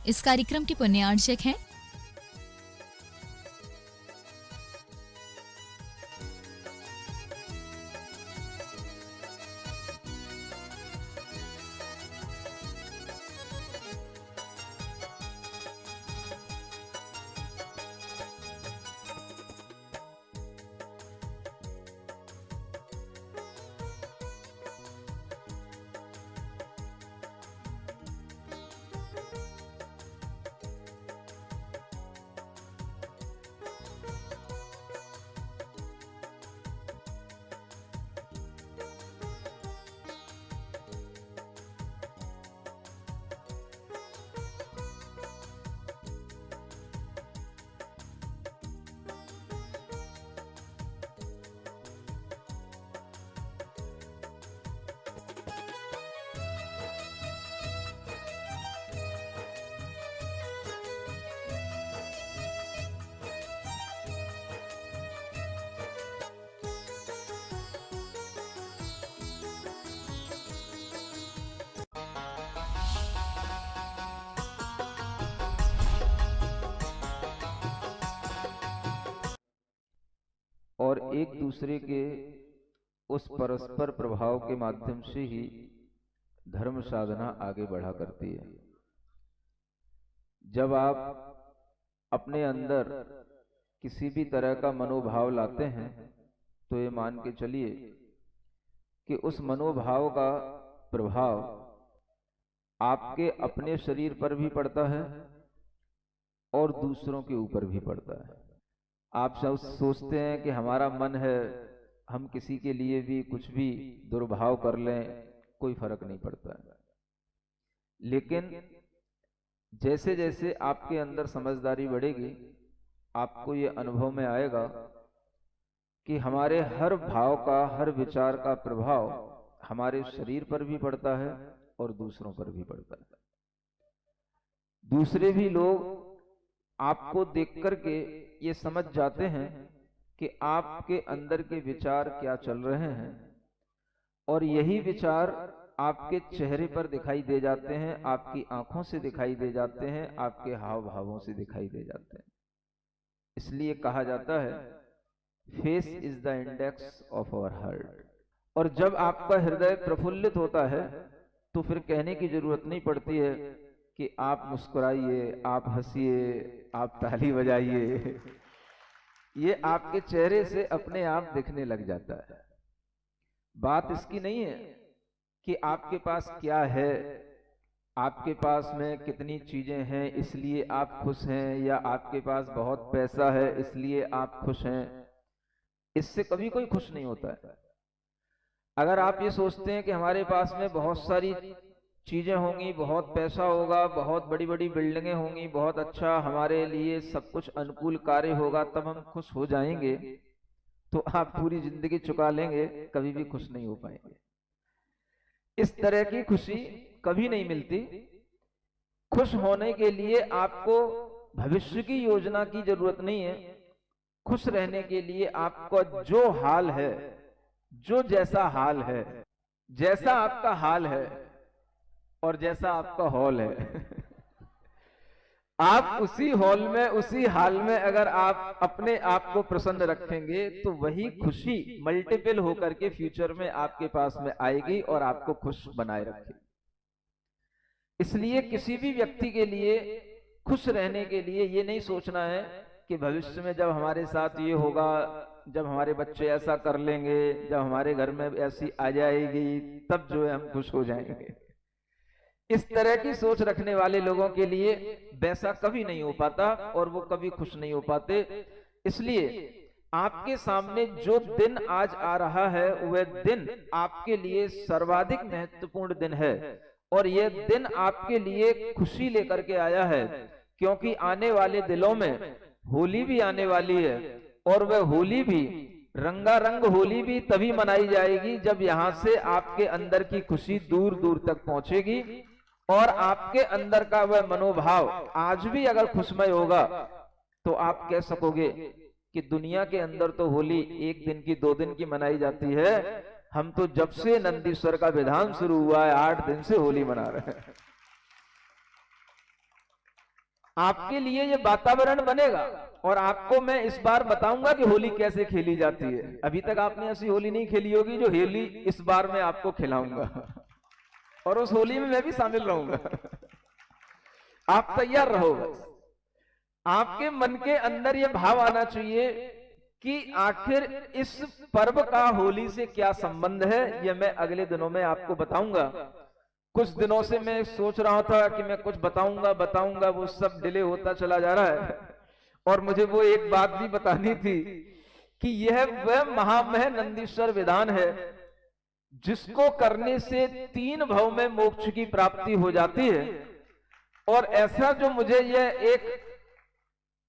इस कार्यक्रम के पुण्यार्चक हैं और एक दूसरे के उस परस्पर प्रभाव के माध्यम से ही धर्म साधना आगे बढ़ा करती है। जब आप अपने अंदर किसी भी तरह का मनोभाव लाते हैं तो ये मान के चलिए कि उस मनोभाव का प्रभाव आपके अपने शरीर पर भी पड़ता है और दूसरों के ऊपर भी पड़ता है। आप सब सोचते हैं कि हमारा मन है, हम किसी के लिए भी कुछ भी दुर्भाव कर लें, कोई फर्क नहीं पड़ता है। लेकिन जैसे जैसे आपके अंदर समझदारी बढ़ेगी, आपको ये अनुभव में आएगा कि हमारे हर भाव का, हर विचार का प्रभाव हमारे शरीर पर भी पड़ता है और दूसरों पर भी पड़ता है। दूसरे भी लोग आपको देख करके ये समझ जाते हैं कि आपके अंदर के विचार क्या चल रहे हैं, और यही विचार आपके चेहरे पर दिखाई दे जाते हैं, आपकी आंखों से दिखाई दे जाते हैं, आपके हाव भावों से दिखाई दे जाते हैं। इसलिए कहा जाता है face is the index of our heart. और जब आपका हृदय प्रफुल्लित होता है तो फिर कहने की जरूरत नहीं पड़ती है कि आप मुस्कुराइए, आप हंसिए, आप ताली बजाइए। ये आपके चेहरे से अपने आप दिखने लग जाता है। बात इसकी नहीं है कि आपके पास क्या है, आपके पास में कितनी चीजें हैं इसलिए आप खुश हैं, या आपके पास बहुत पैसा है इसलिए आप खुश हैं। इससे कभी कोई खुश नहीं होता है। अगर आप ये सोचते हैं कि हमारे पास में बहुत सारी चीजें होंगी, बहुत पैसा होगा, बहुत बड़ी बड़ी बिल्डिंगें होंगी, बहुत अच्छा हमारे लिए सब कुछ अनुकूल कार्य होगा, तब हम खुश हो जाएंगे, तो आप पूरी जिंदगी चुका लेंगे, कभी भी खुश नहीं हो पाएंगे। इस तरह की खुशी कभी नहीं मिलती। खुश होने के लिए आपको भविष्य की योजना की जरूरत नहीं है। खुश रहने के लिए आपको जो हाल है, जो जैसा हाल है, जैसा आपका हाल है और जैसा आपका हॉल है आप उसी हॉल में, उसी हाल में अगर आप अपने आप को प्रसन्न रखेंगे तो वही खुशी मल्टीपल होकर के फ्यूचर में आपके पास में आएगी और आपको खुश बनाए रखेगी। इसलिए किसी भी व्यक्ति के लिए खुश रहने के लिए ये नहीं सोचना है कि भविष्य में जब हमारे साथ ये होगा, जब हमारे बच्चे ऐसा कर लेंगे, जब हमारे घर में ऐसी आ जाएगी, तब जो है हम खुश हो जाएंगे। इस तरह की सोच रखने वाले लोगों के लिए वैसा कभी नहीं हो पाता और वो कभी खुश नहीं हो पाते। इसलिए आपके सामने जो दिन आज आ रहा है वह दिन आपके लिए सर्वाधिक महत्वपूर्ण दिन है, और यह दिन आपके लिए खुशी लेकर के आया है, क्योंकि आने वाले दिनों में होली भी आने वाली है, और वह होली भी रंगारंग होली भी तभी मनाई जाएगी जब यहां से आपके अंदर की खुशी दूर दूर तक पहुंचेगी, और आपके अंदर का वह मनोभाव आज भी अगर खुशमय होगा तो आप कह सकोगे कि दुनिया के अंदर तो होली 1 दिन की 2 दिन की मनाई जाती है, हम तो जब से नंदीश्वर का विधान शुरू हुआ है 8 दिन से होली मना रहे हैं। आपके लिए ये वातावरण बनेगा। और आपको मैं इस बार बताऊंगा कि होली कैसे खेली जाती है। अभी तक आपने ऐसी होली नहीं खेली होगी जो होली इस बार मैं आपको खिलाऊंगा, और उस होली में मैं भी शामिल रहूंगा। आप तैयार रहो बस। आपके मन के अंदर ये भाव आना चाहिए कि आखिर इस पर्व का होली से क्या संबंध है। ये मैं अगले दिनों में आपको बताऊंगा। कुछ दिनों से मैं सोच रहा था कि मैं कुछ बताऊंगा, वो सब डिले होता चला जा रहा है। और मुझे वो एक बात भी बतानी थी कि यह वह महामह नंदीश्वर विधान है जिसको करने से 3 भव में मोक्ष की प्राप्ति हो जाती है। और ऐसा जो मुझे यह एक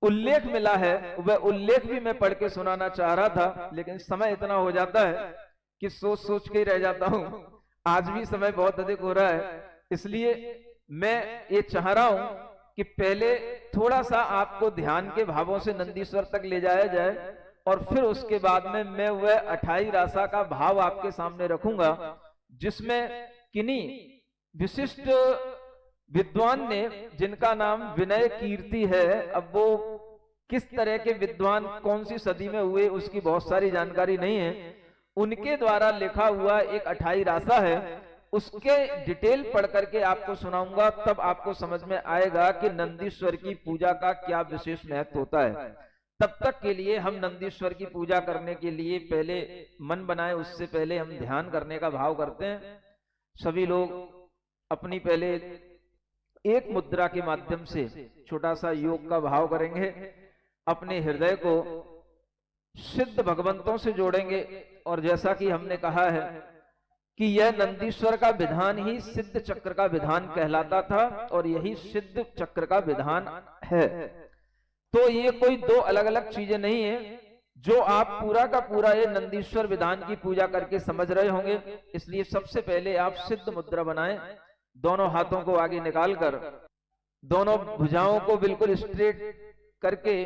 उल्लेख मिला है, वह उल्लेख भी मैं पढ़ के सुनाना चाह रहा था, लेकिन समय इतना हो जाता है कि सोच सोच के ही रह जाता हूं। आज भी समय बहुत अधिक हो रहा है, इसलिए मैं ये चाह रहा हूं कि पहले थोड़ा सा आपको ध्यान के भावों से नंदीश्वर तक ले जाया जाए, और फिर उसके बाद में मैं वह 28 रासा का भाव आपके सामने रखूंगा, जिसमें किन्हीं विशिष्ट विद्वान ने, जिनका नाम विनय कीर्ति है, अब वो किस तरह के विद्वान कौन सी सदी में हुए उसकी बहुत सारी जानकारी नहीं है, उनके द्वारा लिखा हुआ एक 28 रासा है, उसके डिटेल पढ़ करके आपको सुनाऊंगा। तब आपको समझ में आएगा कि नंदीश्वर की पूजा का क्या विशेष महत्व होता है। तब तक के लिए हम नंदीश्वर की पूजा करने के लिए पहले मन बनाए, उससे पहले हम ध्यान करने का भाव करते हैं। सभी लोग अपनी पहले एक मुद्रा के माध्यम से छोटा सा योग का भाव करेंगे, अपने हृदय को सिद्ध भगवंतों से जोड़ेंगे। और जैसा कि हमने कहा है कि यह नंदीश्वर का विधान ही सिद्ध चक्र का विधान कहलाता था, और यही सिद्ध चक्र का विधान है। तो ये कोई 2 अलग अलग चीजें नहीं है, जो आप पूरा का पूरा ये नंदीश्वर विधान की पूजा करके समझ रहे होंगे। इसलिए सबसे पहले आप सिद्ध मुद्रा बनाएं, दोनों हाथों को आगे निकालकर, दोनों भुजाओं को बिल्कुल स्ट्रेट करके,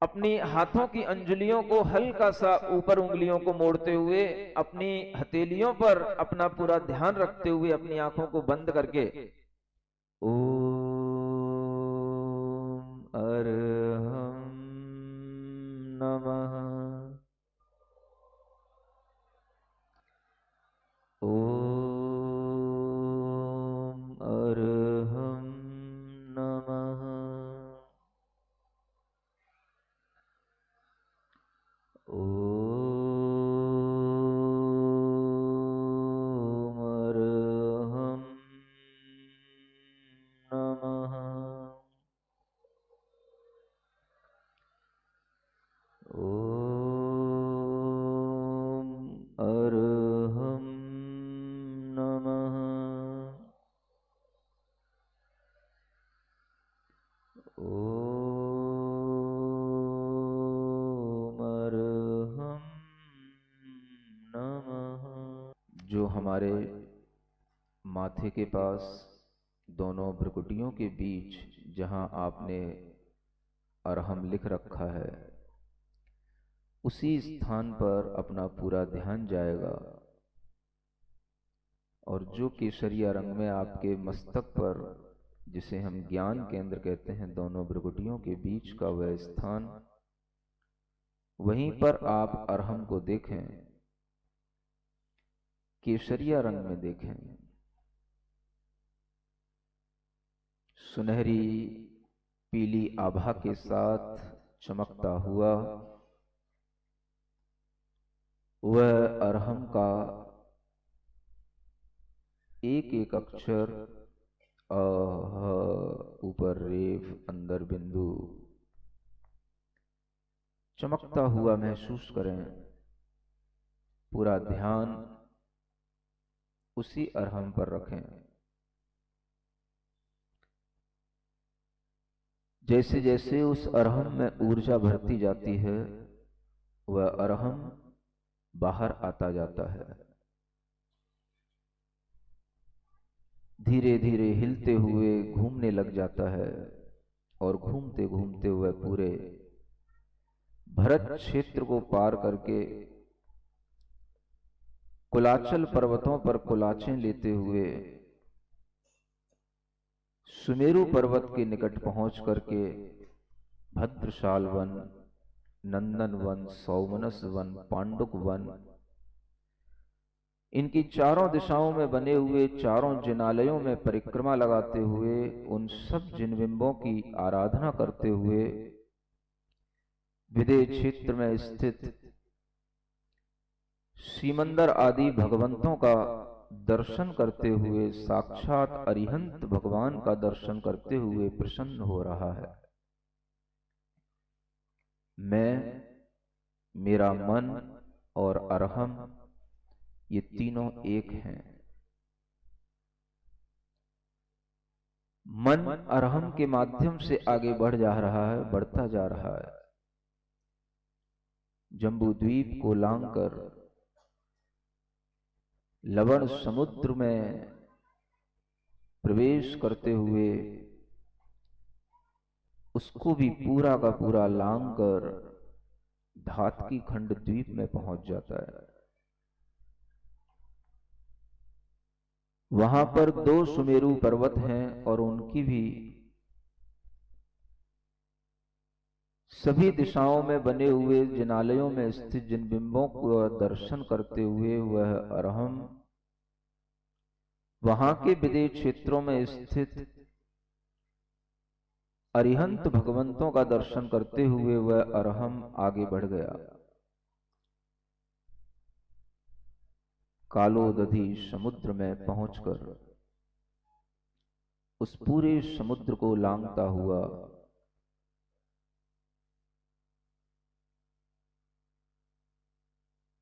अपनी हाथों की अंजुलियों को हल्का सा ऊपर उंगलियों को मोड़ते हुए, अपनी हथेलियों पर अपना पूरा ध्यान रखते हुए, अपनी आंखों को बंद करके ओम अरहम नमः, ओम अरहम नमः, ओम अरहम नमः, ओम अरहम नमः, ओम अरहम नमः। जो हमारे माथे के पास दोनों भ्रुकुटियों के बीच जहां आपने अरहम लिख रखा है, उसी स्थान पर अपना पूरा ध्यान जाएगा। और जो केसरिया रंग में आपके मस्तक पर, जिसे हम ज्ञान केंद्र कहते हैं, दोनों भ्रुकुटियों के बीच का वह स्थान, वहीं पर आप अरहम को देखें, केसरिया रंग में देखें। सुनहरी पीली आभा के साथ चमकता हुआ वह अरहम का एक एक अक्षर, ऊपर रेफ, अंदर बिंदु, चमकता हुआ महसूस करें। पूरा ध्यान उसी अरहम पर रखें। जैसे जैसे उस अरहम में ऊर्जा भरती जाती है, वह अरहम बाहर आता जाता है, धीरे धीरे हिलते हुए घूमने लग जाता है। और घूमते घूमते हुए पूरे भरत क्षेत्र को पार करके कुलाचल पर्वतों पर कुलाचें लेते हुए सुमेरु पर्वत के निकट पहुंच करके भद्रशाल वन, नंदन वन, सौमनस वन, पांडुक वन, इनकी चारों दिशाओं में बने हुए चारों जिनालयों में परिक्रमा लगाते हुए उन सब जिनबिंबों की आराधना करते हुए विदेह क्षेत्र में स्थित सीमंदर आदि भगवंतों का दर्शन करते हुए, साक्षात अरिहंत भगवान का दर्शन करते हुए प्रसन्न हो रहा है। मैं, मेरा मन और अरहम, ये तीनों एक हैं। मन अरहम के माध्यम से आगे बढ़ जा रहा है, बढ़ता जा रहा है। जम्बू द्वीप को लांघकर लवण समुद्र में प्रवेश करते हुए उसको भी पूरा का पूरा लांघकर धातकी खंड द्वीप में पहुंच जाता है। वहां पर 2 सुमेरु पर्वत हैं और उनकी भी सभी दिशाओं में बने हुए जिनालयों में स्थित जिन बिंबों को दर्शन करते हुए वह अरहम वहां के विदेह क्षेत्रों में स्थित अरिहंत भगवंतों का दर्शन करते हुए वह अरहम आगे बढ़ गया। कालोदधि समुद्र में पहुंचकर उस पूरे समुद्र को लांघता हुआ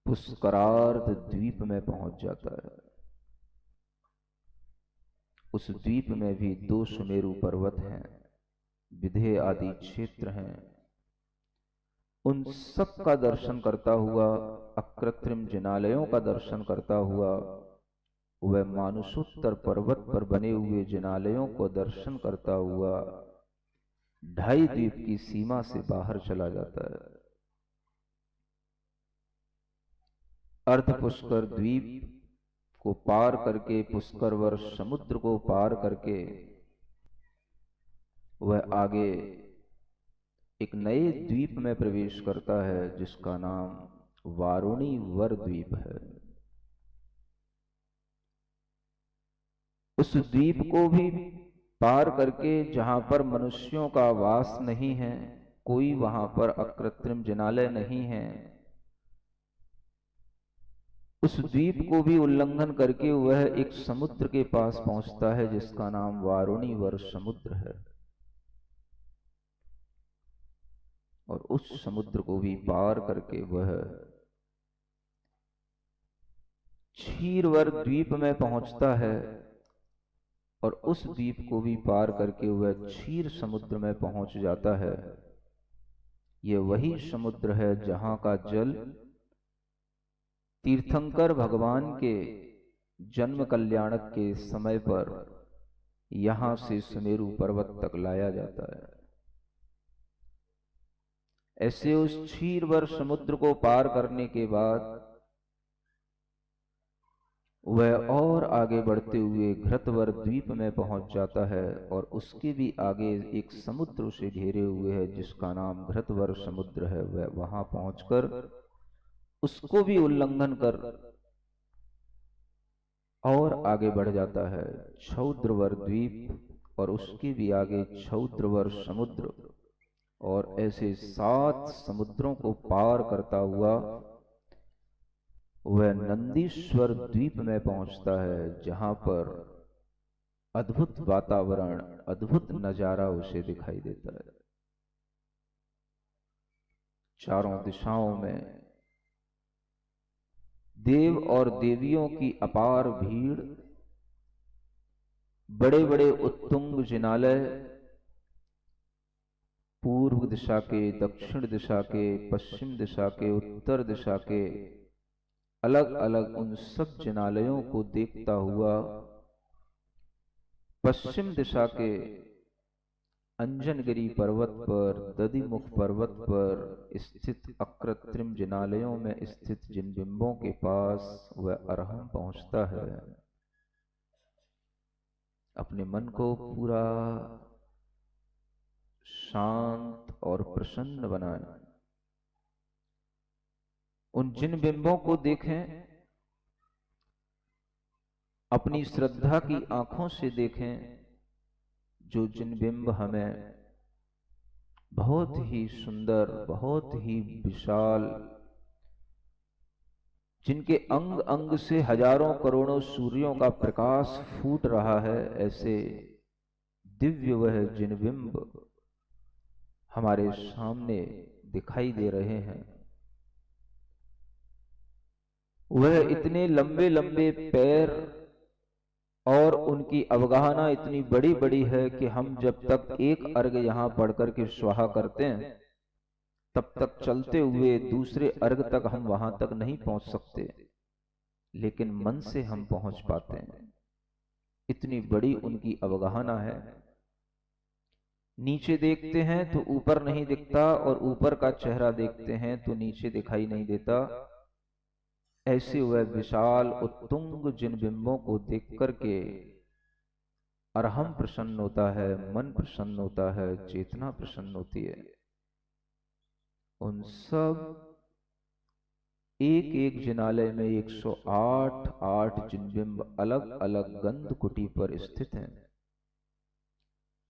पुष्करार्ध द्वीप में पहुंच जाता है। उस द्वीप में भी 2 सुमेरु पर्वत हैं, विदेह आदि क्षेत्र हैं। उन सब का दर्शन करता हुआ, अकृत्रिम जिनालयों का दर्शन करता हुआ वह मानुषोत्तर पर्वत पर बने हुए जिनालयों को दर्शन करता हुआ 2.5 द्वीप की सीमा से बाहर चला जाता है। अर्ध पुष्कर द्वीप को पार करके, पुष्करवर समुद्र को पार करके वह आगे एक नए द्वीप में प्रवेश करता है जिसका नाम वारुणी वर द्वीप है। उस द्वीप को भी पार करके, जहां पर मनुष्यों का वास नहीं है, कोई वहां पर अकृत्रिम जिनालय नहीं है, उस द्वीप को भी उल्लंघन करके वह एक समुद्र के पास पहुंचता है जिसका नाम वारुणी वर समुद्र है। और उस समुद्र को भी पार करके वह क्षीरवर द्वीप में पहुंचता है और उस द्वीप को भी पार करके वह क्षीर समुद्र में पहुंच जाता है। यह वही समुद्र है जहां का जल तीर्थंकर भगवान के जन्म कल्याणक के समय पर यहां से सुमेरु पर्वत तक लाया जाता है। ऐसे उस क्षीरवर समुद्र को पार करने के बाद वह और आगे बढ़ते हुए घृतवर द्वीप में पहुंच जाता है और उसके भी आगे एक समुद्र उसे घेरे हुए है जिसका नाम घृतवर समुद्र है। वह वहां पहुंचकर उसको भी उल्लंघन कर और आगे बढ़ जाता है क्षौद्रवर द्वीप और उसके भी आगे क्षौद्रवर समुद्र, और ऐसे 7 समुद्रों को पार करता हुआ वह नंदीश्वर द्वीप में पहुंचता है जहां पर अद्भुत वातावरण, अद्भुत नजारा उसे दिखाई देता है। चारों दिशाओं में देव और देवियों की अपार भीड़, बड़े बड़े उत्तुंग जिनालय, पूर्व दिशा के, दक्षिण दिशा के, पश्चिम दिशा के, उत्तर दिशा के अलग अलग उन सब जिनालयों को देखता हुआ पश्चिम दिशा के अंजनगिरी पर्वत पर, दधिमुख पर्वत पर स्थित अकृत्रिम जिनालयों में स्थित जिन बिंबों के पास वह अरहम पहुंचता है। अपने मन को पूरा शांत और प्रसन्न बनाएं। उन जिन बिंबों को देखें, अपनी श्रद्धा की आंखों से देखें, जो जिन बिंब हमें बहुत ही सुंदर, बहुत ही विशाल, जिनके अंग अंग से हजारों करोड़ों सूर्यों का प्रकाश फूट रहा है, ऐसे दिव्य वह जिन बिंब हमारे सामने दिखाई दे रहे हैं। वह इतने लंबे लंबे पैर और उनकी अवगाहना इतनी बड़ी बड़ी है कि हम जब तक एक अर्घ यहां पढ़ करके स्वाहा करते हैं, तब तक चलते हुए दूसरे अर्घ तक हम वहां तक नहीं पहुंच सकते, लेकिन मन से हम पहुंच पाते हैं। इतनी बड़ी उनकी अवगाहना है। नीचे देखते हैं तो ऊपर नहीं दिखता, और ऊपर का चेहरा देखते हैं तो नीचे दिखाई नहीं देता। ऐसे वह विशाल उत्तुंग जिन बिंबों को देख करके अरहम प्रसन्न होता है, मन प्रसन्न होता है, चेतना प्रसन्न होती है। उन सब एक एक जिनालय में 108 जिन बिंब अलग अलग गंध कुटी पर स्थित हैं।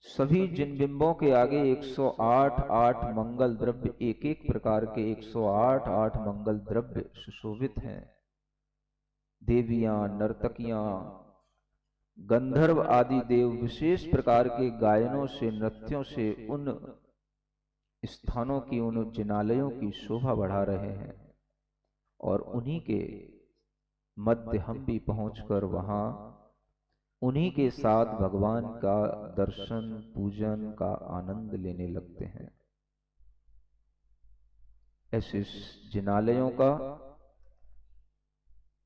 सभी जिन बिंबों के आगे 108 मंगल द्रव्य, एक एक प्रकार के 108 मंगल द्रव्य सुशोभित हैं। देवियां, नर्तकियां, गंधर्व आदि देव विशेष प्रकार के गायनों से, नृत्यों से उन स्थानों की, उन जिनालयों की शोभा बढ़ा रहे हैं। और उन्हीं के मध्य हम भी पहुंचकर वहां उन्हीं के साथ भगवान का दर्शन, पूजन का आनंद लेने लगते हैं। ऐसे जिनालयों का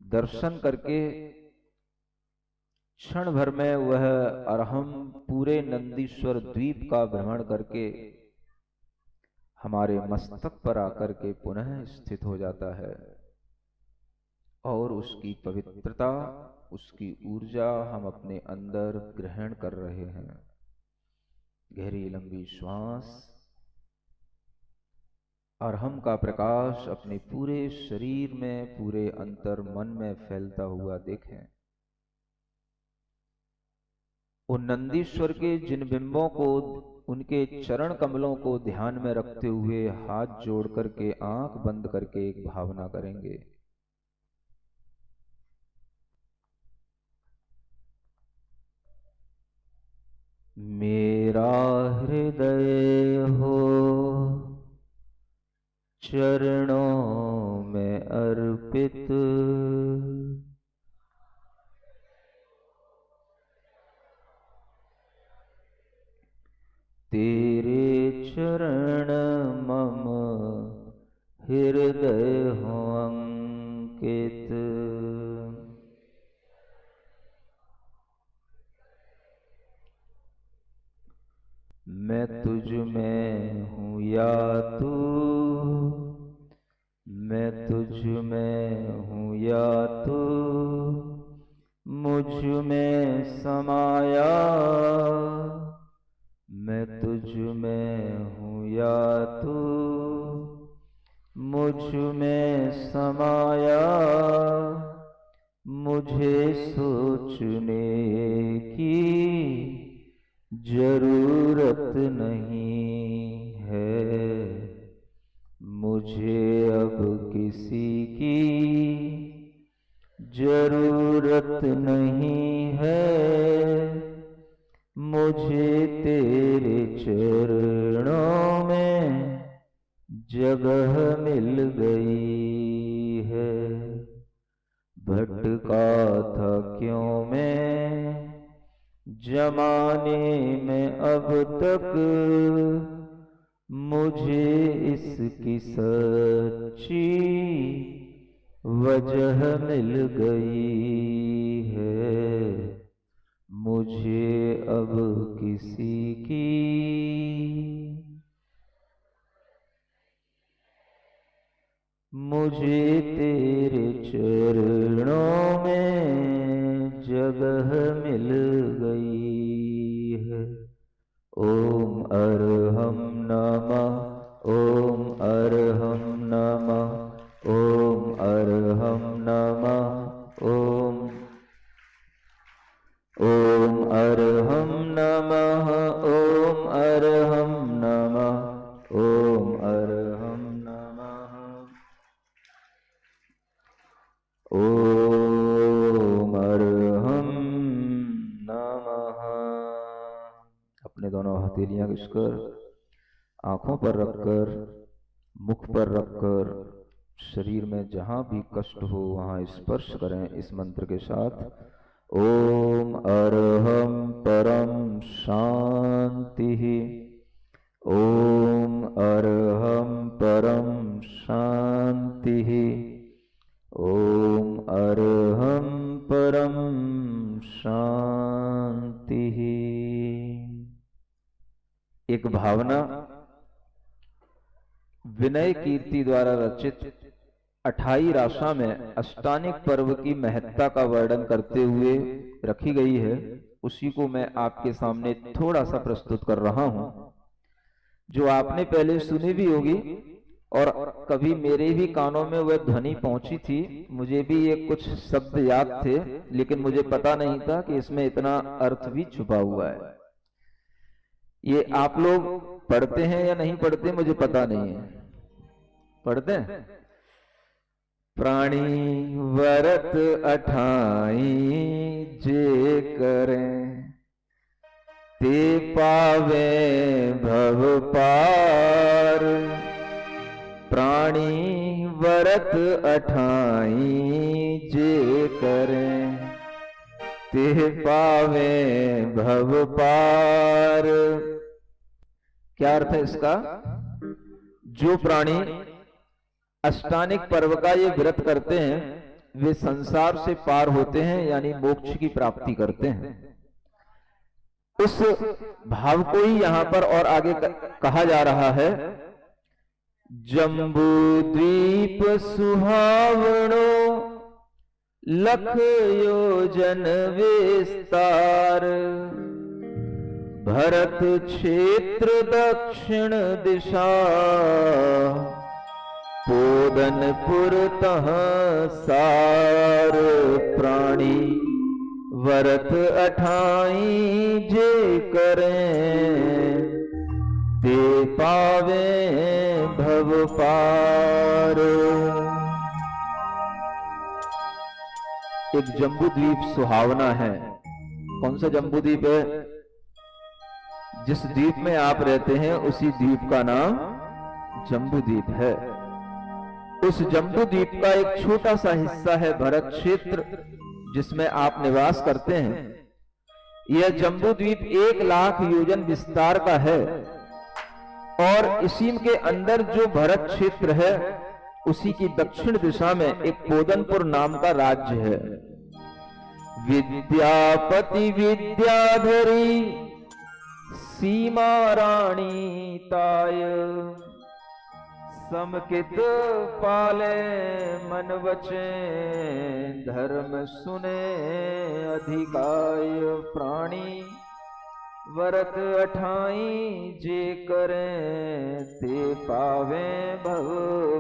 दर्शन करके क्षण भर में वह अरहम पूरे नंदीश्वर द्वीप का भ्रमण करके हमारे मस्तक पर आकर के पुनः स्थित हो जाता है, और उसकी पवित्रता, उसकी ऊर्जा हम अपने अंदर ग्रहण कर रहे हैं। गहरी लंबी श्वास, अरहम का प्रकाश अपने पूरे शरीर में, पूरे अंतर मन में फैलता हुआ देखें। उन नंदीश्वर के जिन बिंबों को, उनके चरण कमलों को ध्यान में रखते हुए हाथ जोड़ करके, आंख बंद करके एक भावना करेंगे। मेरा हृदय हो चरणों में अर्पित, तेरे चरण मम हृदय हो अंकित। मैं तुझ में हूँ या तू, मैं तुझ में हूँ या तू मुझ में समाया। मैं तुझ में हूँ या तू मुझ में समाया। मुझे सोचने की जरूरत नहीं है, मुझे अब किसी की जरूरत नहीं है। मुझे तेरे चरणों में जगह मिल गई है। भटका था क्यों मैं जमाने में अब तक, मुझे इसकी सच्ची वजह मिल गई है। मुझे अब किसी की मुझे तेरे चरणों में जगह मिल गई हथेलियां घिसकर आंखों पर रखकर मुख पर रखकर शरीर में जहां भी कष्ट हो वहां स्पर्श करें इस मंत्र के साथ। ओम अरहम परम शांति। ओम अरहम परम शांति। ओम अरहम परम शांति। एक भावना विनय कीर्ति द्वारा रचित 28 राशा में अष्टानिक पर्व की महत्ता का वर्णन करते हुए रखी गई है, उसी को मैं आपके सामने थोड़ा सा प्रस्तुत कर रहा हूं, जो आपने पहले सुनी भी होगी और कभी मेरे भी कानों में वह ध्वनि पहुंची थी। मुझे भी ये कुछ शब्द याद थे, लेकिन मुझे पता नहीं था कि इसमें इतना अर्थ भी छुपा हुआ है। ये आप लोग पढ़ते हैं या नहीं पढ़ते मुझे पता नहीं है। पढ़ते हैं? प्राणी व्रत 28 जे करें ते पावे भव पार। प्राणी व्रत 28 जे करें ते पावे भव पार। क्या अर्थ है इसका? जो प्राणी अष्टानिक पर्व का ये व्रत करते हैं वे संसार से पार होते हैं, यानी मोक्ष की प्राप्ति करते हैं। उस भाव को ही यहां पर और आगे कहा जा रहा है। जम्बू द्वीप सुहावणो लख योजन विस्तार। भरत क्षेत्र दक्षिण दिशा पोदनपुर तह सार। प्राणी व्रत 28 जे करें ते पावे भव पार। एक जम्बू द्वीप सुहावना है। कौन सा जम्बू द्वीप है? जिस द्वीप में आप रहते हैं उसी द्वीप का नाम जम्बू द्वीप है। उस जम्बू द्वीप का एक छोटा सा हिस्सा है भरत क्षेत्र, जिसमें आप निवास करते हैं। यह जम्बू द्वीप 1 लाख योजन विस्तार का है और इसी के अंदर जो भरत क्षेत्र है उसी की दक्षिण दिशा में एक पोदनपुर नाम का राज्य है। विद्यापति विद्याधरी सीमा रानी ताय। समकित पाले मन बचे धर्म सुने अधिकाय। प्राणी व्रत 28 जे करें ते पावे भव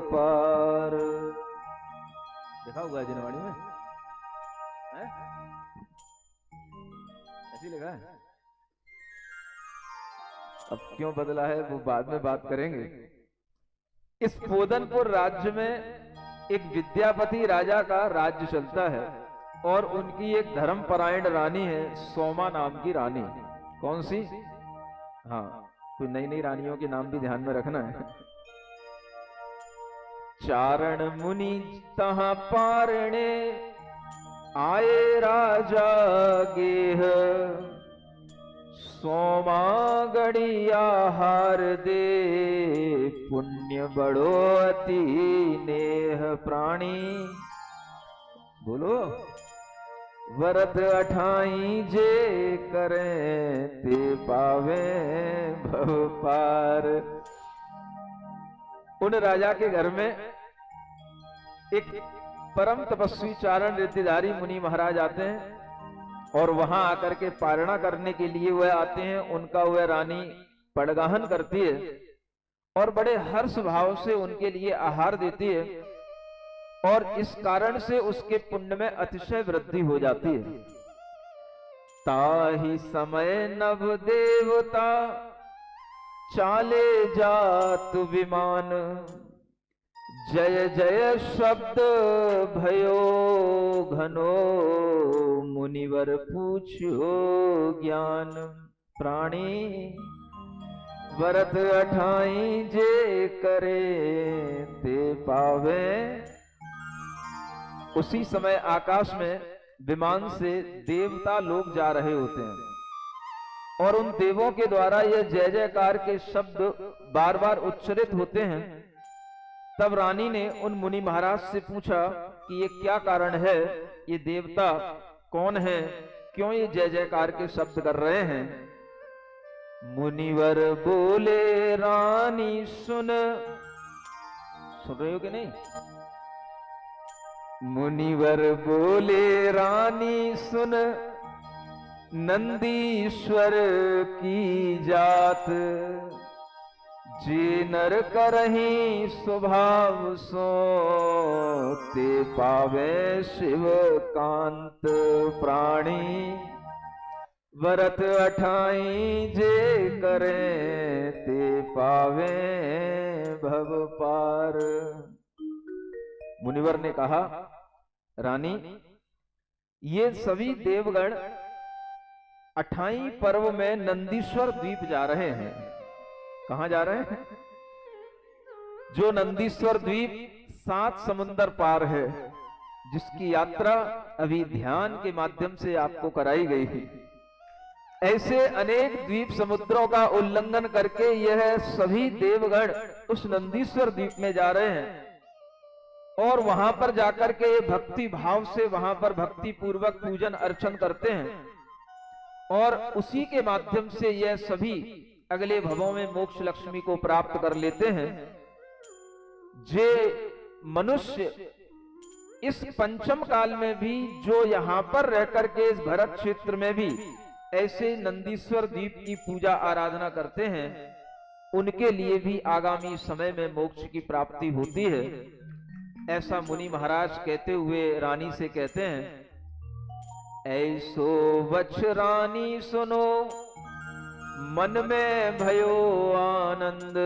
पार। देखा हुआ है जनवाणी में? ऐसी लिखा है। अब क्यों बदला है वो बाद में बात करेंगे। इस पोदनपुर राज्य में एक विद्यापति राजा का राज्य चलता है और उनकी एक धर्मपरायण रानी है, सोमा नाम की रानी। कौन सी? हाँ, कोई नई नई रानियों के नाम भी ध्यान में रखना है। चारण मुनि तहां पारणे आए राजा गेह। सोमा गढ़िया हार दे पुण्य बड़ो अति नेह। प्राणी बोलो व्रत 28 जे करें ते पावे भव पार। उन राजा के घर में एक परम तपस्वी चारण रिद्धिधारी मुनि महाराज आते हैं और वहां आकर के पारणा करने के लिए वह आते हैं। उनका वह रानी पड़गाहन करती है और बड़े हर्ष भाव से उनके लिए आहार देती है और इस कारण से उसके पुण्य में अतिशय वृद्धि हो जाती है। ताहि समय नव देवता चाले जात विमान। जय जय शब्द भयो घनो मुनिवर पूछो ज्ञान। प्राणी व्रत अठाई जे करे ते पावे। उसी समय आकाश में विमान से देवता लोग जा रहे होते हैं और उन देवों के द्वारा यह जय जयकार के शब्द बार बार उच्चरित होते हैं। तब रानी ने उन मुनि महाराज से पूछा कि ये क्या कारण है, ये देवता कौन है, क्यों ये जय जयकार के शब्द कर रहे हैं। मुनिवर बोले रानी सुन रहे हो कि नहीं। मुनिवर बोले रानी सुन, नंदीश्वर की जात, जे नर करही स्वभाव सो, ते पावे शिव कांत प्राणी। व्रत अठाई जे करे ते पावे भव पार। मुनिवर ने कहा, रानी ये सभी देवगण 28 पर्व में नंदीश्वर द्वीप जा रहे हैं। कहां जा रहे हैं? जो नंदीश्वर द्वीप 7 समुंदर पार है, जिसकी यात्रा अभी ध्यान के माध्यम से आपको कराई गई थी। ऐसे अनेक द्वीप समुद्रों का उल्लंघन करके यह सभी देवगण उस नंदीश्वर द्वीप में जा रहे हैं और वहां पर जाकर के भक्ति भाव से वहां पर भक्ति पूर्वक पूजन अर्चन करते हैं और उसी के माध्यम से यह सभी अगले भवों में मोक्ष लक्ष्मी को प्राप्त कर लेते हैं। जे मनुष्य इस पंचम काल में भी जो यहां पर रहकर के इस भरत क्षेत्र में भी ऐसे नंदीश्वर द्वीप की पूजा आराधना करते हैं, उनके लिए भी आगामी समय में मोक्ष की प्राप्ति होती है। ऐसा मुनि महाराज कहते हुए रानी से कहते हैं, ऐसो वच रानी सुनो, मन में भयो आनंद,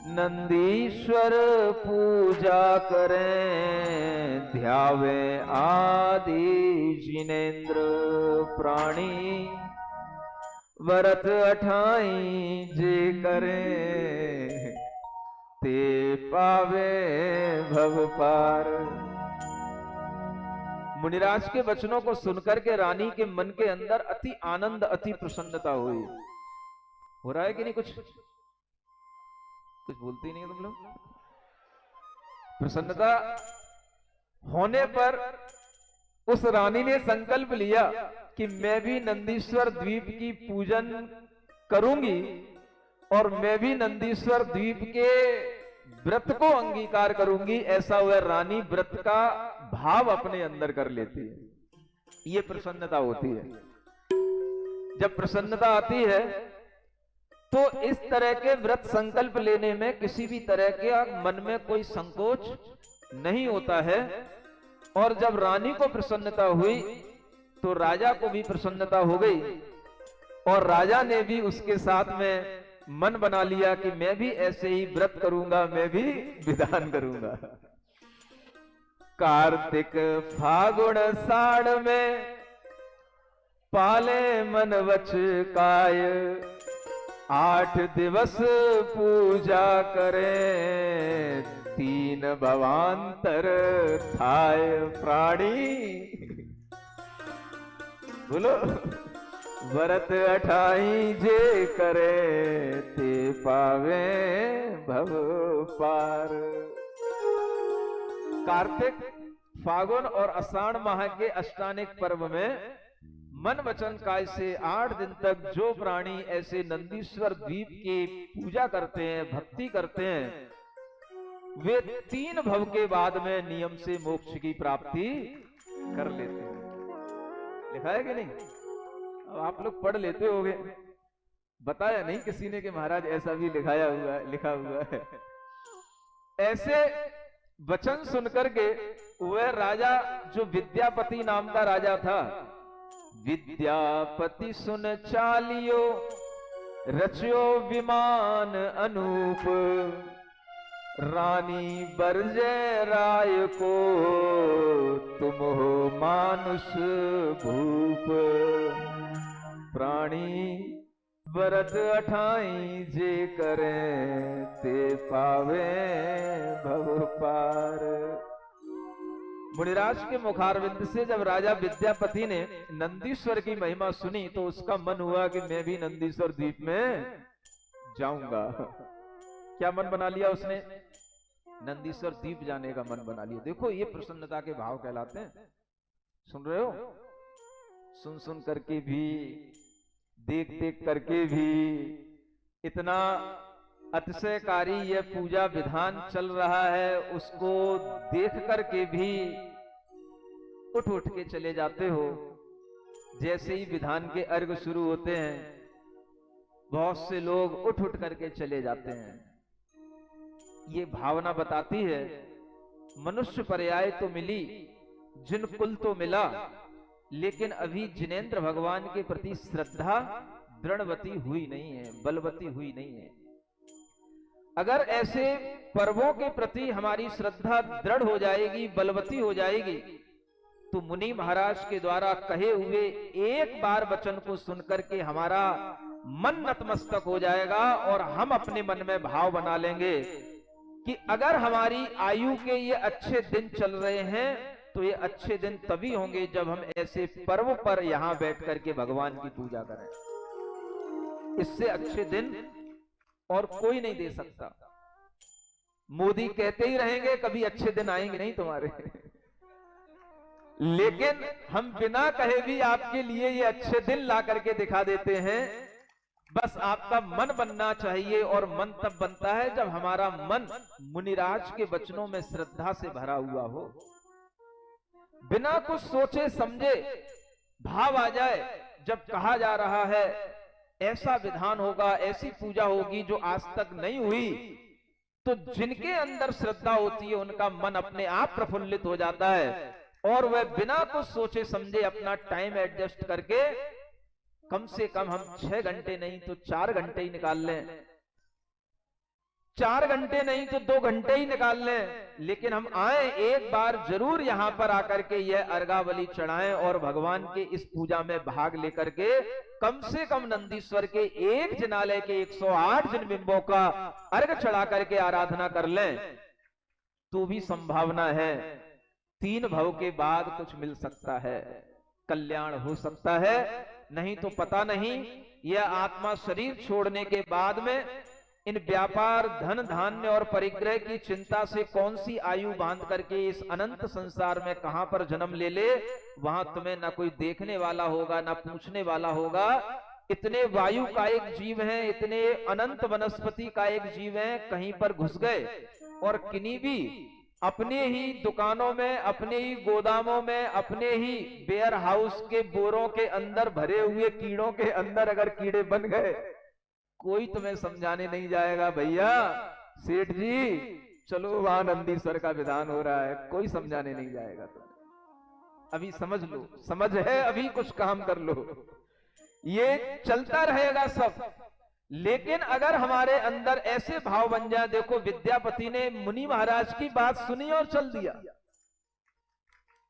नंदीश्वर पूजा करें, ध्यावे आदि जिनेन्द्र प्राणी। व्रत अठाई जे करें ते पावे भव पार। मुनिराज के वचनों को सुनकर के रानी के मन के अंदर अति आनंद, अति प्रसन्नता हुई। हो रहा है कि नहीं? कुछ बोलते ही नहीं तुम लोग। प्रसन्नता होने पर उस रानी ने संकल्प लिया कि मैं भी नंदीश्वर द्वीप की पूजन करूंगी और मैं भी नंदीश्वर द्वीप के व्रत को अंगीकार करूंगी। ऐसा वह रानी व्रत का भाव अपने अंदर कर लेती है। ये प्रसन्नता होती है। जब प्रसन्नता आती है तो इस तरह के व्रत संकल्प लेने में किसी भी तरह के मन में कोई संकोच नहीं होता है। और जब रानी को प्रसन्नता हुई तो राजा को भी प्रसन्नता हो गई और राजा ने भी उसके साथ में मन बना लिया कि मैं भी ऐसे ही व्रत करूंगा, मैं भी विधान करूंगा। कार्तिक फागुन साढ़ में पाले मन वच काय, 8 दिवस पूजा करें, 3 भवांतर थाय प्राणी। बोलो, व्रत अठाई जे करे ते पावे भव पार। कार्तिक, फागुन और आषाढ़ माह के अष्टानिक पर्व में मन वचन काय से 8 दिन तक जो प्राणी ऐसे नंदीश्वर द्वीप की पूजा करते हैं, भक्ति करते हैं, वे 3 भव के बाद में नियम से मोक्ष की प्राप्ति कर लेते हैं। लिखा है कि नहीं? अब आप लोग पढ़ लेते होंगे, बताया नहीं किसी ने कि महाराज ऐसा भी लिखा हुआ है। ऐसे वचन सुनकर के वह राजा, जो विद्यापति नाम का राजा था, विद्यापति सुन चालियो, रचियो विमान अनूप, रानी बरजे राय को, तुम हो मानुष भूप प्राणी। व्रत 28 जे करें ते पावे भव पार। मुनिराज के मुखारविंद से जब राजा विद्यापति ने नंदीश्वर की महिमा सुनी तो उसका मन हुआ कि मैं भी नंदीश्वर द्वीप में जाऊंगा। क्या मन बना लिया उसने? नंदीश्वर द्वीप जाने का मन बना लिया। देखो ये प्रसन्नता के भाव कहलाते हैं। सुन रहे हो? सुन सुन करके भी, देख देख करके भी, इतना अतिशयकारी यह पूजा विधान चल रहा है, उसको देख करके भी उठ उठ के चले जाते हो। जैसे ही विधान के अर्घ शुरू होते हैं, बहुत से लोग उठ उठ करके चले जाते हैं। ये भावना बताती है मनुष्य पर्याय तो मिली, जिन कुल तो मिला, लेकिन अभी जिनेंद्र भगवान के प्रति श्रद्धा दृढ़वती हुई नहीं है, बलवती हुई नहीं है। अगर ऐसे पर्वों के प्रति हमारी श्रद्धा दृढ़ हो जाएगी, बलवती हो जाएगी, तो मुनि महाराज के द्वारा कहे हुए एक बार वचन को सुनकर के हमारा मन नतमस्तक हो जाएगा और हम अपने मन में भाव बना लेंगे कि अगर हमारी आयु के ये अच्छे दिन चल रहे हैं तो ये अच्छे दिन तभी होंगे जब हम ऐसे पर्व पर यहां बैठ करके भगवान की पूजा करें। इससे अच्छे दिन और कोई नहीं दे सकता। मोदी कहते ही रहेंगे कभी अच्छे दिन आएंगे नहीं तुम्हारे, लेकिन हम बिना कहे भी आपके लिए ये अच्छे दिन ला करके दिखा देते हैं। बस आपका मन बनना चाहिए, और मन तब बनता है जब हमारा मन मुनिराज के वचनों में श्रद्धा से भरा हुआ हो। बिना कुछ सोचे समझे भाव आ जाए, जब कहा जा रहा है ऐसा विधान होगा, ऐसी पूजा होगी जो आज तक नहीं हुई, तो जिनके अंदर श्रद्धा होती है उनका मन अपने आप प्रफुल्लित हो जाता है और वह बिना कुछ सोचे समझे अपना टाइम एडजस्ट करके कम से कम हम 6 घंटे नहीं तो 4 घंटे ही निकाल लें, 4 घंटे नहीं तो 2 घंटे ही निकाल लें, लेकिन हम आए एक बार जरूर यहां पर आकर के यह अर्घावली चढ़ाएं और भगवान के इस पूजा में भाग लेकर के कम से कम नंदीश्वर के एक जिनालय के 108 जिन बिंबों का अर्घ चढ़ा करके आराधना कर लें, तो भी संभावना है 3 भव के बाद कुछ मिल सकता है, कल्याण हो सकता है। नहीं तो पता नहीं यह आत्मा शरीर छोड़ने के बाद में इन व्यापार, धन धान्य और परिग्रह की चिंता से कौन सी आयु बांध करके इस अनंत संसार में कहां पर जन्म ले ले, वहां तुम्हें ना कोई देखने वाला होगा, ना पूछने वाला होगा। इतने वायु का एक जीव है, इतने अनंत वनस्पति का एक जीव है, कहीं पर घुस गए और किन्हीं भी अपने ही दुकानों में, अपने ही गोदामों में, अपने ही वेयर हाउस के बोरों के अंदर भरे हुए कीड़ों के अंदर अगर कीड़े बन गए, कोई तुम्हें समझाने नहीं जाएगा भैया सेठ जी चलो वहां नंदीश्वर का विधान हो रहा है, कोई समझाने नहीं जाएगा तुम्हें। अभी समझ लो, समझ है अभी कुछ काम कर लो, ये चलता रहेगा सब। लेकिन अगर हमारे अंदर ऐसे भाव बन जाए, देखो विद्यापति ने मुनि महाराज की बात सुनी और चल दिया,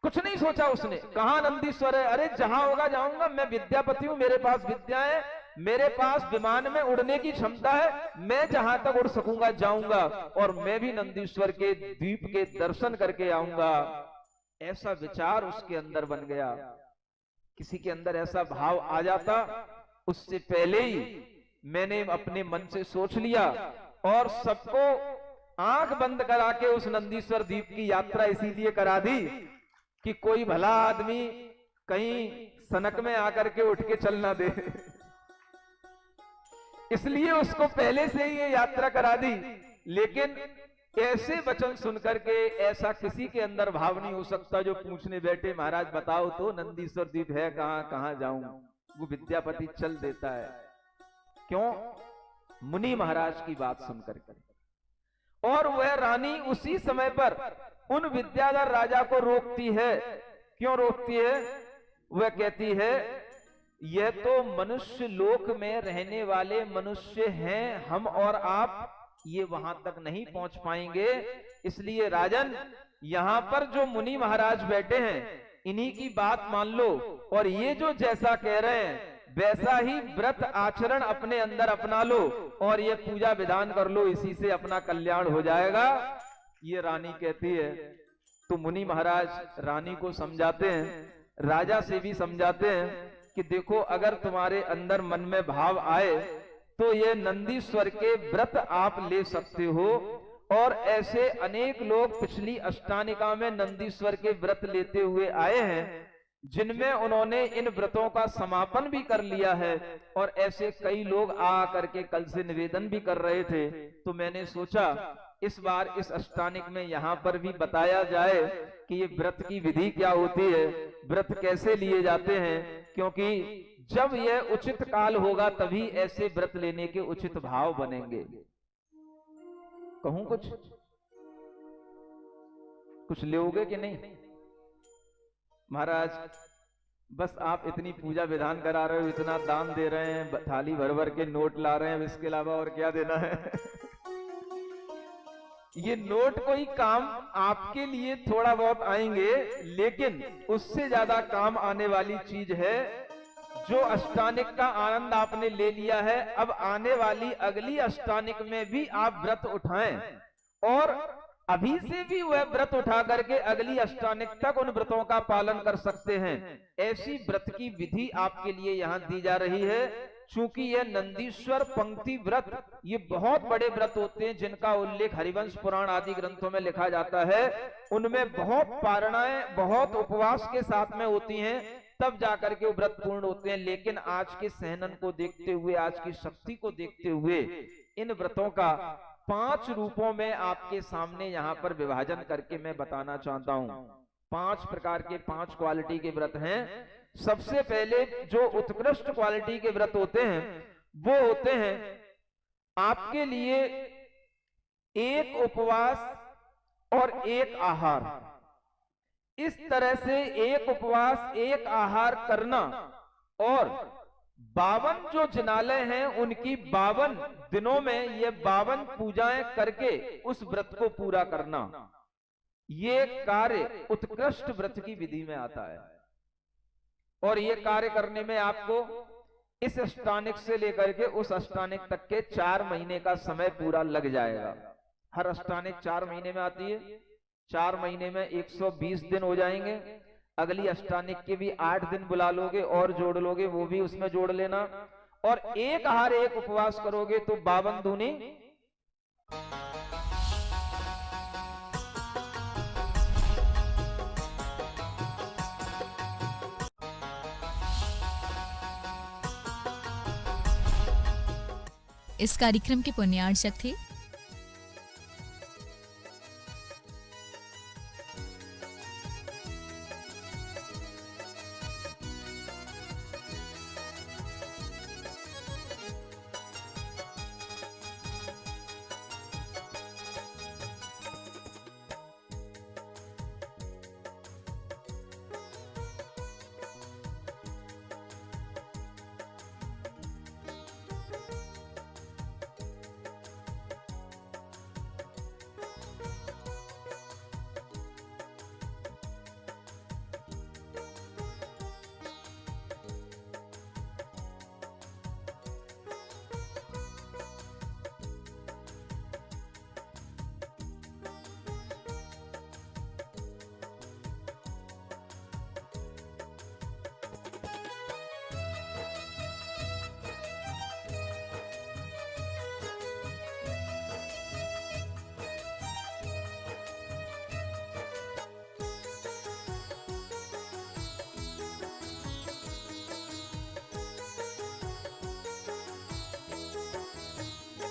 कुछ नहीं सोचा उसने, कहां नंदीश्वर है, अरे जहां होगा जाऊंगा, मैं विद्यापति हूं, मेरे पास विद्या है, मेरे पास विमान में उड़ने की क्षमता है, मैं जहां तक उड़ सकूंगा जाऊंगा और मैं भी नंदीश्वर के द्वीप के दर्शन करके आऊंगा। ऐसा विचार उसके अंदर बन गया। किसी के अंदर ऐसा भाव आ जाता, उससे पहले ही मैंने अपने मन से सोच लिया और सबको आंख बंद करा के उस नंदीश्वर द्वीप की यात्रा इसीलिए करा दी कि कोई भला आदमी कहीं सनक में आकर के उठ के चल ना दे, इसलिए उसको पहले से ही ये यात्रा करा दी। लेकिन ऐसे वचन सुनकर के ऐसा किसी के अंदर भाव नहीं हो सकता जो पूछने बैठे महाराज बताओ तो नंदीश्वर द्वीप है कहां, कहां जाऊं। वो विद्यापति चल देता है, क्यों? मुनि महाराज की बात सुनकर के। और वह रानी उसी समय पर उन विद्याधर राजा को रोकती है। क्यों रोकती है? वह कहती है यह तो मनुष्य लोक में रहने वाले मनुष्य हैं, हम और आप ये वहां तक नहीं पहुंच पाएंगे, इसलिए राजन यहां पर जो मुनि महाराज बैठे हैं इन्हीं की बात मान लो, और ये जो जैसा कह रहे हैं वैसा ही व्रत आचरण अपने अंदर अपना लो और ये पूजा विधान कर लो, इसी से अपना कल्याण हो जाएगा। ये रानी कहती है। तो मुनि महाराज रानी को समझाते हैं, राजा से भी समझाते हैं कि देखो, अगर तुम्हारे अंदर मन में भाव आए तो ये नंदीश्वर के व्रत आप ले सकते हो। और ऐसे अनेक लोग पिछली अष्टानिका में नंदीश्वर के व्रत लेते हुए आए हैं, जिनमें उन्होंने इन व्रतों का समापन भी कर लिया है। और ऐसे कई लोग आ करके कल से निवेदन भी कर रहे थे। तो मैंने सोचा इस बार इस अष्टानिक में यहाँ पर भी बताया जाए कि ये व्रत की विधि क्या होती है, व्रत कैसे लिए जाते हैं, क्योंकि जब यह उचित काल होगा तभी ऐसे व्रत लेने के उचित भाव बनेंगे। कहूं कुछ लोगे कि नहीं? महाराज बस आप इतनी पूजा विधान करा रहे हो, इतना दान दे रहे हैं, थाली भर भर के नोट ला रहे हैं, इसके अलावा और क्या देना है? ये नोट कोई काम आपके लिए थोड़ा बहुत आएंगे, लेकिन उससे ज्यादा काम आने वाली चीज है जो अष्टानिक का आनंद आपने ले लिया है। अब आने वाली अगली अष्टानिक में भी आप व्रत उठाएं और अभी से भी वह व्रत उठा करके अगली अष्टानिक तक उन व्रतों का पालन कर सकते हैं। ऐसी व्रत की विधि आपके लिए यहाँ दी जा रही है। चूंकि यह नंदीश्वर पंक्ति व्रत, ये बहुत बड़े व्रत होते हैं जिनका उल्लेख हरिवंश पुराण आदि ग्रंथों में लिखा जाता है। उनमें बहुत पारणाएं, बहुत उपवास के साथ में होती हैं, तब जाकर के वो व्रत पूर्ण होते हैं। लेकिन आज के सहनन को देखते हुए, आज की शक्ति को देखते हुए इन व्रतों का 5 रूपों में आपके सामने यहाँ पर विभाजन करके मैं बताना चाहता हूँ। 5 प्रकार के 5 क्वालिटी के व्रत हैं। सबसे पहले जो उत्कृष्ट क्वालिटी के व्रत होते हैं वो होते हैं आपके लिए एक उपवास और एक आहार। इस तरह से एक उपवास एक आहार करना और 52 जो जिनालय हैं उनकी 52 दिनों में ये 52 पूजाएं करके उस व्रत को पूरा करना, ये कार्य उत्कृष्ट व्रत की विधि में आता है। और ये कार्य करने में आपको इस अष्टानिक से लेकर के उस अष्टानिक तक के 4 महीने का समय पूरा लग जाएगा। हर अष्टानिक 4 महीने में आती है। 4 महीने में 120 दिन हो जाएंगे। अगली अष्टानिक के भी 8 दिन बुला लोगे और जोड़ लोगे, वो भी उसमें जोड़ लेना। और एक आहार एक उपवास करोगे तो 52 दूनी 'इस कार्यक्रम के पुण्यार्चक थे